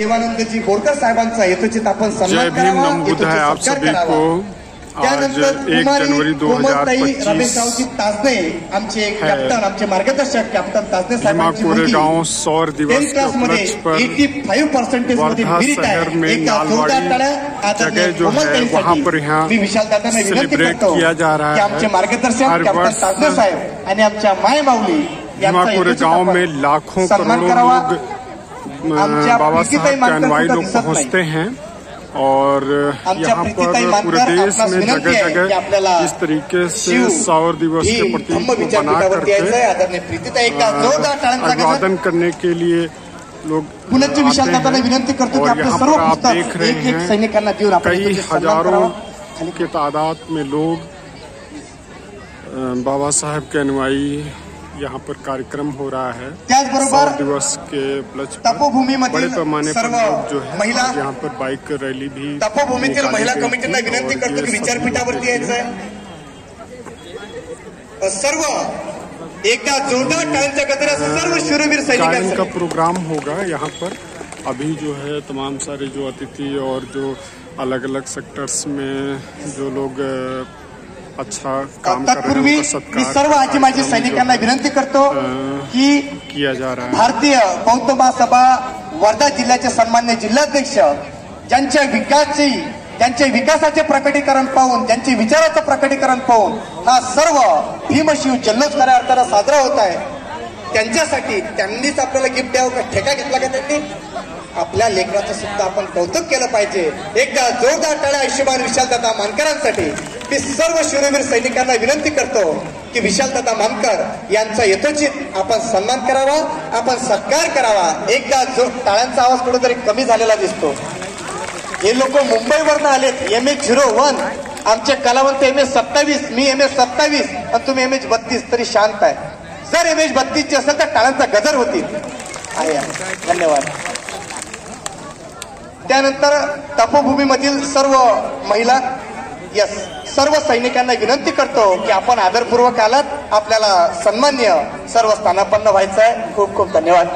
देवानंद जी बोरकर साहेबांचा यथोचित आपण सन्मान करावा, यथोचित सत्कार करावा। त्यानंतर कुमारी कोमलताई रमेशरावजी तासने आमचे कॅप्टन, आमचे मार्गदर्शक कॅप्टन तासने साहेबांची मुलगी 10th क्लासमध्ये 85% मध्ये मेरिट आहे। एक जोरदार टाळ्या आदरणीय कोमलताईंसाठी मी विशाल दादांना विनंती करतो की आमचे मार्गदर्शक कॅप्टन तासने साहेब आणि आमच्या माय माऊली गांव में लाखों करोड़ों लोग बाबा साहब के अनुयायी लोग पहुँचते हैं और यहाँ पर पूरे देश में जगह जगह इस तरीके से सौर दिवस के प्रतीक को बना करके अभिवादन करने के लिए लोग विनंती करतो और यहाँ पर आप देख रहे हैं कई हजारों की तादाद में लोग बाबा साहब के अनुयायी यहाँ पर कार्यक्रम हो रहा है। त्याचबरोबर दिवस के उपलक्ष्य बड़े पैमाने पर लोग जो है यहाँ पर बाइक रैली भी तपोभूमीतील महिला कमिटीला विनंती करतो की विचारपीठावरती यायचं आहे। सर्व एकदा जोरदार टाळ्यांच्या गजरात सर्व शूरवीर सैनिकांचा का प्रोग्राम होगा। यहाँ पर अभी जो है तमाम सारे जो अतिथि और जो अलग अलग सेक्टर्स में जो लोग अच्छा काम कर रहे हैं मी सर्व आजी माजी सैनिकांना विनंती करतो की किया जा रहा है। भारतीय बौद्ध महासभा वर्धा जिल्ह्याचे सन्मान्य जिल्हाध्यक्ष ज्यांच्या विकासाचे प्रकटीकरण पाहून, त्यांचे विचाराचं प्रकटीकरण पाहून हा सर्व भीमशिव जल्लोष खऱ्या अर्थानं साजरा होत आहे। त्यांच्यासाठी त्यांनीच आपल्याला गिफ्ट द्यावं का ठेका घेतला का त्यांनी? आपल्या लेकराचं सुद्धा आपण कौतुक केलं पाहिजे। एकदा जोरदार टाळ्या आयुष्यमान विशालदादा मानकरांसाठी। मी सर्व शूरवीर सैनिकांना विनंती करतो की विशालदादा मानकर यांचा यथोचित आपण सन्मान करावा, आपण सत्कार करावा। एकदा जो टाळ्यांचा आवाज कुठेतरी कमी झालेला दिसतो। हे लोक मुंबईवरनं आलेत। MH01 आमचे कलावंत MH27, मी MH27 आणि तुम्ही MH32 तरी शांत आहे। जर MH32 ची असेल तर टाळ्यांचा गजर होतील। धन्यवाद। त्यानंतर तपोभूमीमधील सर्व महिला सर्व सैनिकांना विनंती करतो की आपण आदरपूर्वक आलात, आपल्याला सन्मान्य सर्व स्थानापन्न व्हायचं आहे। खूप खूप धन्यवाद।